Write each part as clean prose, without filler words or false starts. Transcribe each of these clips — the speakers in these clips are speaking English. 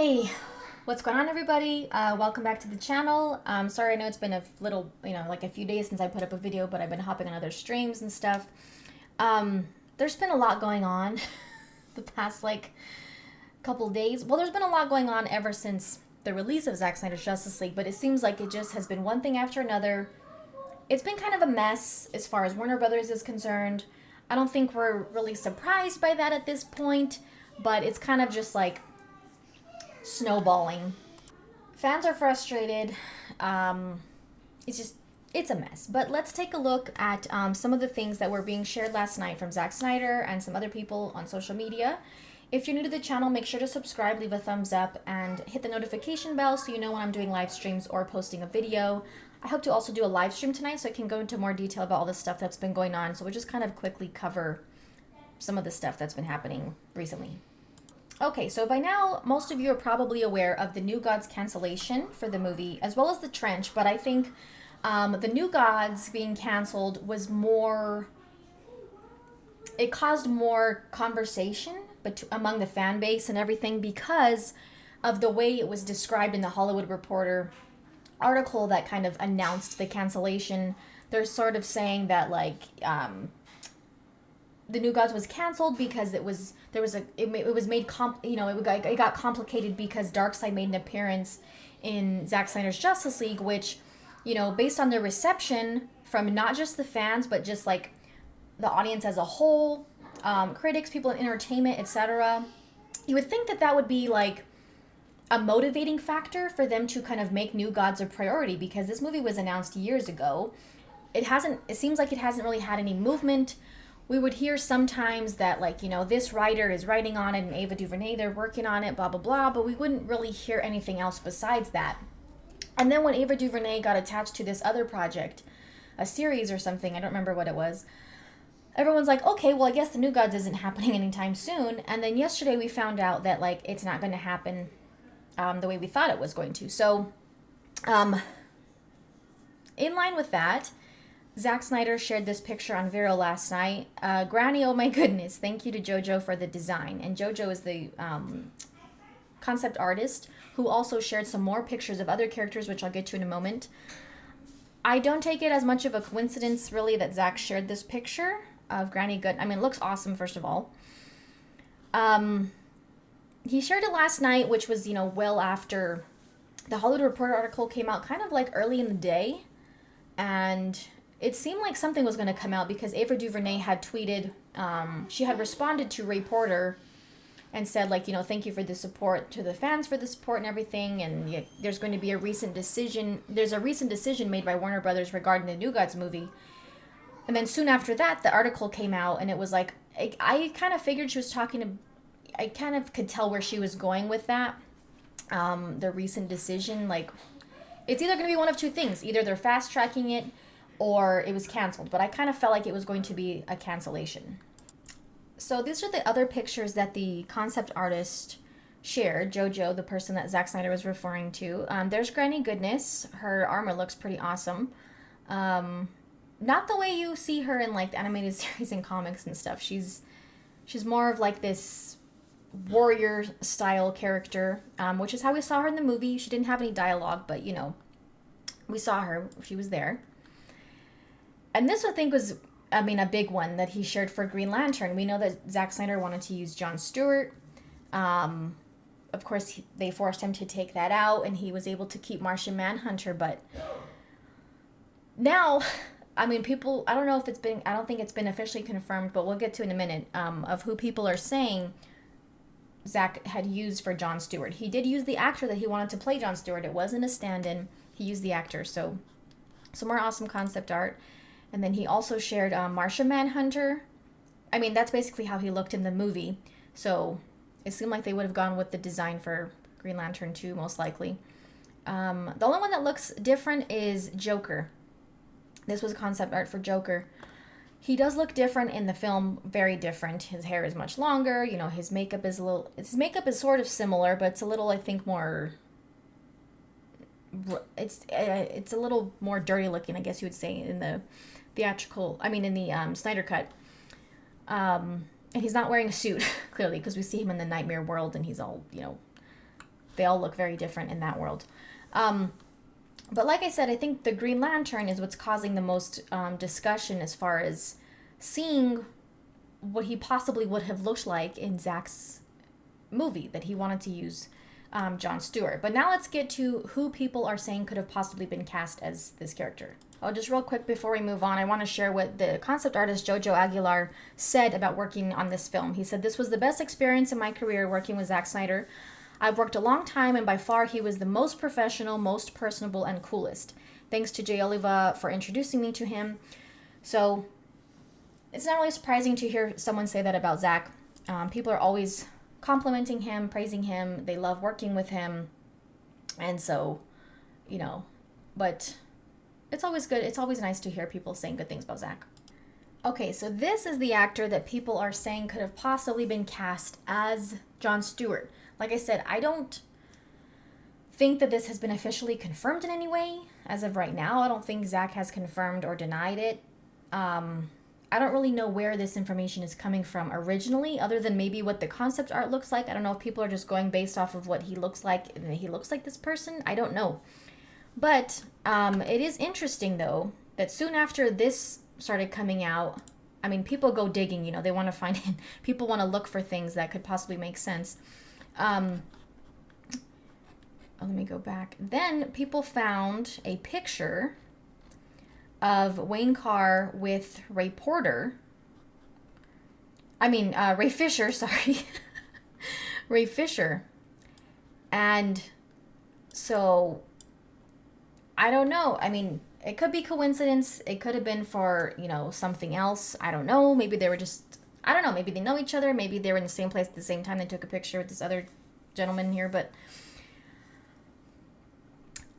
Hey, what's going on, everybody? Welcome back to the channel. Sorry, I know it's been a little, like a few days since I put up a video, but I've been hopping on other streams and stuff. There's been a lot going on the past, couple days. Well, there's been a lot going on ever since the release of Zack Snyder's Justice League, but it seems like it just has been one thing after another. It's been kind of a mess as far as Warner Brothers is concerned. I don't think we're really surprised by that at this point, but it's kind of just like snowballing. Fans are frustrated. It's a mess. But let's take a look at some of the things that were being shared last night from Zack Snyder and some other people on social media. If you're new to the channel, make sure to subscribe, leave a thumbs up, and hit the notification bell so you know when I'm doing live streams or posting a video. I hope to also do a live stream tonight so I can go into more detail about all the stuff that's been going on. So we'll just kind of quickly cover some of the stuff that's been happening recently. Okay, so by now, most of you are probably aware of the New Gods cancellation for the movie, as well as the Trench, but I think the New Gods being canceled was more... It caused more conversation among the fan base and everything because of the way it was described in the Hollywood Reporter article that kind of announced the cancellation. They're sort of saying that, the New Gods was canceled because it got complicated because Darkseid made an appearance in Zack Snyder's Justice League, which, based on the reception from not just the fans, but just like the audience as a whole, critics, people in entertainment, etc., you would think that that would be like a motivating factor for them to kind of make New Gods a priority, because this movie was announced years ago. It seems like it hasn't really had any movement. We would hear sometimes that, this writer is writing on it and Ava DuVernay, they're working on it, blah, blah, blah, but we wouldn't really hear anything else besides that. And then when Ava DuVernay got attached to this other project, a series or something, I don't remember what it was, everyone's like, okay, well, I guess the New Gods isn't happening anytime soon. And then yesterday we found out that, it's not going to happen the way we thought it was going to. So, in line with that, Zack Snyder shared this picture on Vero last night. Granny, oh my goodness, thank you to JoJo for the design. And JoJo is the concept artist who also shared some more pictures of other characters, which I'll get to in a moment. I don't take it as much of a coincidence, really, that Zack shared this picture of Granny Good. I mean, it looks awesome, first of all. He shared it last night, which was, well after the Hollywood Reporter article came out, kind of early in the day. And it seemed like something was going to come out because Ava DuVernay had tweeted, she had responded to Ray Porter and said, thank you for the support, to the fans for the support and everything, and there's going to be a recent decision made by Warner Brothers regarding the New Gods movie. And then soon after that, the article came out, and it was I kind of figured she was I kind of could tell where she was going with that, the recent decision. It's either going to be one of two things. Either they're fast-tracking it, or it was canceled. But I kind of felt like it was going to be a cancellation. So these are the other pictures that the concept artist shared, JoJo, the person that Zack Snyder was referring to. There's Granny Goodness. Her armor looks pretty awesome. Not the way you see her in the animated series and comics and stuff. She's more of this warrior style character, which is how we saw her in the movie. She didn't have any dialogue, but we saw her. She was there. And this, I think, was, a big one that he shared for Green Lantern. We know that Zack Snyder wanted to use Jon Stewart. Of course, they forced him to take that out, and he was able to keep Martian Manhunter. But now, people, I don't think it's been officially confirmed, but we'll get to in a minute, of who people are saying Zack had used for Jon Stewart. He did use the actor that he wanted to play Jon Stewart. It wasn't a stand-in. He used the actor. So, some more awesome concept art. And then he also shared Martian Manhunter. That's basically how he looked in the movie. So it seemed like they would have gone with the design for Green Lantern 2, most likely. The only one that looks different is Joker. This was concept art for Joker. He does look different in the film, very different. His hair is much longer. His makeup is sort of similar, but it's a little, I think, more... It's a little more dirty looking, I guess you would say, in the Snyder Cut. And he's not wearing a suit, clearly, because we see him in the Nightmare World, and he's all, they all look very different in that world. But like I said, I think the Green Lantern is what's causing the most discussion as far as seeing what he possibly would have looked like in Zack's movie that he wanted to use Jon Stewart. But now let's get to who people are saying could have possibly been cast as this character. Oh, just real quick before we move on, I want to share what the concept artist Jojo Aguilar said about working on this film. He said, "This was the best experience in my career working with Zack Snyder. I've worked a long time, and by far he was the most professional, most personable, and coolest. Thanks to Jay Oliva for introducing me to him." So it's not really surprising to hear someone say that about Zack. People are always complimenting him, praising him. They love working with him. And so, but it's always good. It's always nice to hear people saying good things about Zack. Okay, so this is the actor that people are saying could have possibly been cast as Jon Stewart. Like I said, I don't think that this has been officially confirmed in any way. As of right now, I don't think Zack has confirmed or denied it. I don't really know where this information is coming from originally, other than maybe what the concept art looks like. I don't know if people are just going based off of what he looks like, and he looks like this person. I don't know. But it is interesting, though, that soon after this started coming out, I mean, people go digging, they want to find it. People want to look for things that could possibly make sense. Let me go back. Then people found a picture of Wayne Carr with Ray Fisher, sorry. Ray Fisher. And so, I don't know. I mean, it could be coincidence. It could have been for, something else. I don't know. Maybe they were just, I don't know. Maybe they know each other. Maybe they were in the same place at the same time. They took a picture with this other gentleman here, but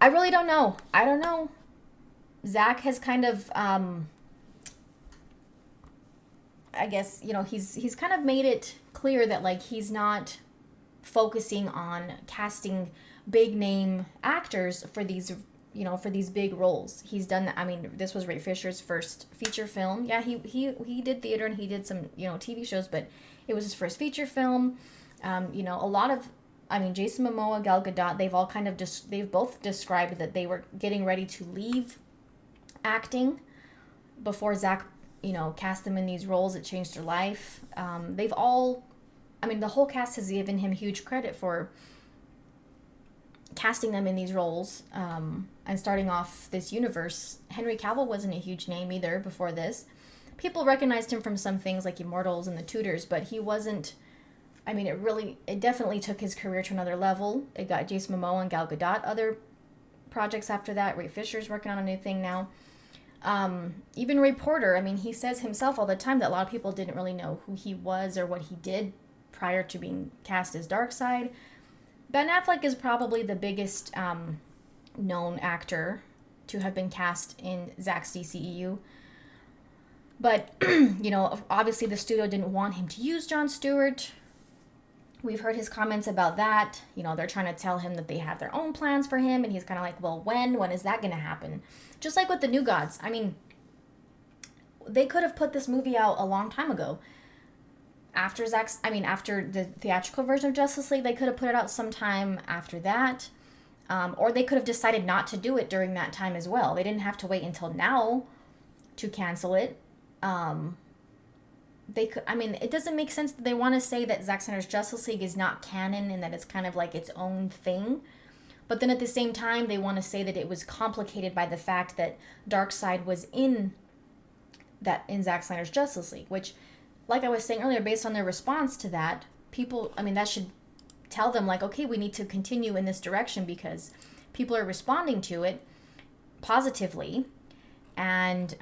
I really don't know. I don't know. Zack has kind of, I guess, he's kind of made it clear that, like, he's not focusing on casting big name actors for these, for these big roles. He's done that. I mean, this was Ray Fisher's first feature film. Yeah, he did theater and he did some, TV shows, but it was his first feature film. A lot of, Jason Momoa, Gal Gadot, they've all kind of they've both described that they were getting ready to leave acting before Zack, cast them in these roles. It changed their life. They've all, the whole cast has given him huge credit for casting them in these roles and starting off this universe. Henry Cavill wasn't a huge name either before this. People recognized him from some things like Immortals and The Tudors, but he wasn't, it definitely took his career to another level. It got Jason Momoa and Gal Gadot other projects after that. Ray Fisher's working on a new thing now. Even Ray Porter, he says himself all the time that a lot of people didn't really know who he was or what he did prior to being cast as Darkseid. Ben Affleck is probably the biggest known actor to have been cast in Zack's DCEU. But, obviously the studio didn't want him to use Jon Stewart. We've heard his comments about that. They're trying to tell him that they have their own plans for him, and he's kind of like, well, when is that going to happen? Just like with the New Gods. They could have put this movie out a long time ago. After the theatrical version of Justice League, they could have put it out sometime after that. Or they could have decided not to do it during that time as well. They didn't have to wait until now to cancel it. It doesn't make sense that they want to say that Zack Snyder's Justice League is not canon and that it's kind of like its own thing. But then at the same time, they want to say that it was complicated by the fact that Darkseid was in Zack Snyder's Justice League, which, like I was saying earlier, based on their response to that, people, that should tell them, like, okay, we need to continue in this direction because people are responding to it positively. And,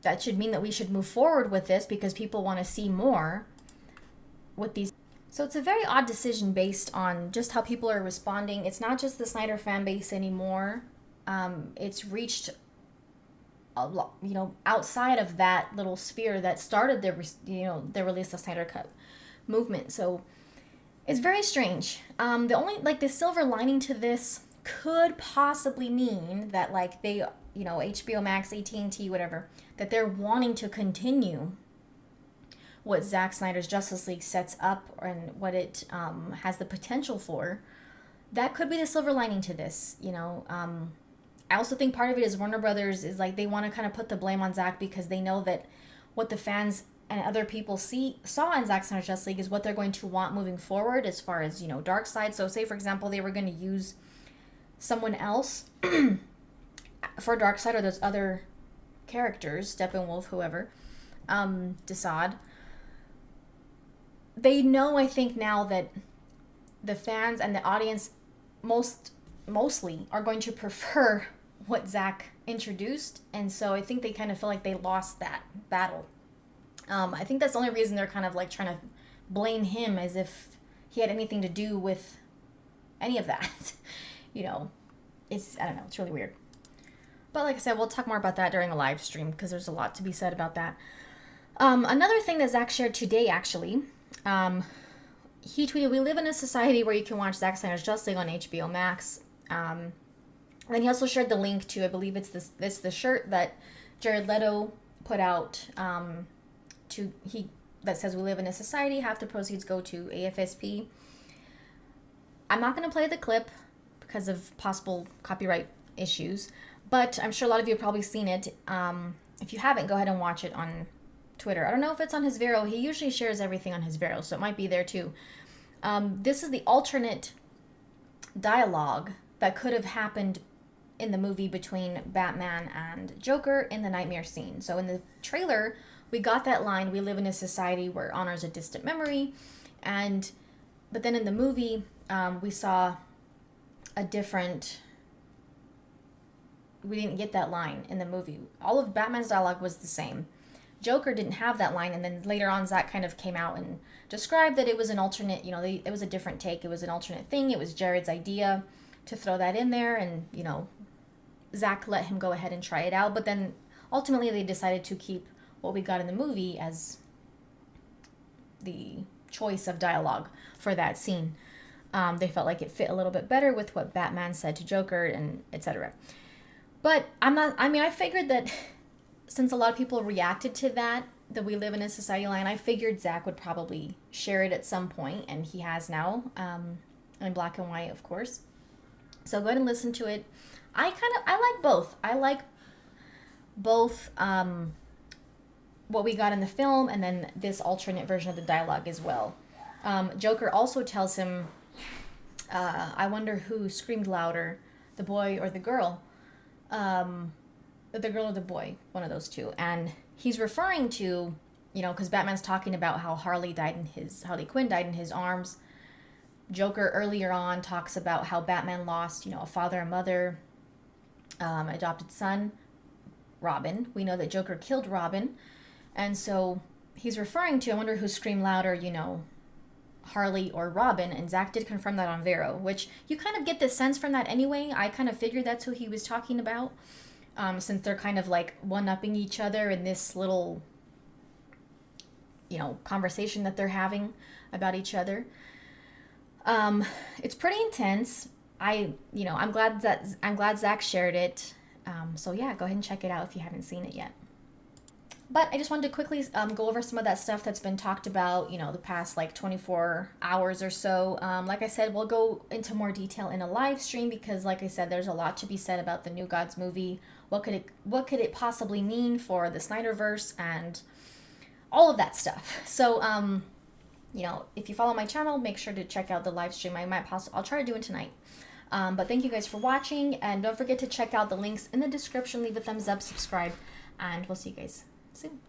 that should mean that we should move forward with this because people want to see more with these. So it's a very odd decision based on just how people are responding. It's not just the Snyder fan base anymore. It's reached a lot, outside of that little sphere that started the release of Snyder Cut movement. So it's very strange. The silver lining to this could possibly mean that, like, they, HBO Max, AT&T, whatever, that they're wanting to continue what Zack Snyder's Justice League sets up and what it has the potential for, that could be the silver lining to this, you know. I also think part of it is Warner Brothers is like they want to kind of put the blame on Zack because they know that what the fans and other people saw in Zack Snyder's Justice League is what they're going to want moving forward as far as, you know, Darkseid. So say, for example, they were going to use someone else for Darkseid or those other characters, Steppenwolf, whoever, Desaad. They know, I think, now that the fans and the audience mostly are going to prefer what Zack introduced, and so I think they kind of feel like they lost that battle. I think that's the only reason they're kind of like trying to blame him as if he had anything to do with any of that. You know, I don't know, it's really weird. But like I said, we'll talk more about that during a live stream because there's a lot to be said about that. Another thing that Zack shared today, actually, he tweeted, "We live in a society where you can watch Zack Snyder's Justice League on HBO Max." And then he also shared the link to, I believe it's the shirt that Jared Leto put out that says, "We live in a society, half the proceeds go to AFSP." I'm not going to play the clip because of possible copyright issues, but I'm sure a lot of you have probably seen it. If you haven't, go ahead and watch it on Twitter. I don't know if it's on his Vero. He usually shares everything on his Vero, so it might be there too. This is the alternate dialogue that could have happened in the movie between Batman and Joker in the nightmare scene. So in the trailer, we got that line, "We live in a society where honor is a distant memory," but then in the movie, we saw a different. We didn't get that line in the movie. All of Batman's dialogue was the same. Joker didn't have that line, and then later on, Zack kind of came out and described that it was an alternate, you know, it was a different take. It was an alternate thing. It was Jared's idea to throw that in there, and, you know, Zack let him go ahead and try it out, but then ultimately they decided to keep what we got in the movie as the choice of dialogue for that scene. They felt like it fit a little bit better with what Batman said to Joker and etc. But I figured that since a lot of people reacted to that "We live in a society" line, I figured Zack would probably share it at some point, and he has now, in black and white, of course. So go ahead and listen to it. I like both. I like both what we got in the film and then this alternate version of the dialogue as well. Joker also tells him, "I wonder who screamed louder, the boy or the girl." The girl or the boy, one of those two. And he's referring to, you know, because Batman's talking about how Harley Quinn died in his arms. Joker earlier on talks about how Batman lost, you know, a father and mother, adopted son, Robin. We know that Joker killed Robin. And so he's referring to, I wonder who screamed louder, you know, Harley or Robin. And Zack did confirm that on Vero, which you kind of get the sense from that anyway. I kind of figured that's who he was talking about. Since they're kind of like one-upping each other in this little, you know, conversation that they're having about each other. It's pretty intense. I'm glad Zack shared it. So yeah, go ahead and check it out if you haven't seen it yet. But I just wanted to quickly go over some of that stuff that's been talked about, you know, the past like 24 hours or so. Like I said, we'll go into more detail in a live stream because, like I said, there's a lot to be said about the New Gods movie. What could it possibly mean for the Snyderverse and all of that stuff? So, you know, if you follow my channel, make sure to check out the live stream. I'll try to do it tonight. But thank you guys for watching, and don't forget to check out the links in the description. Leave a thumbs up, subscribe, and we'll see you guys soon.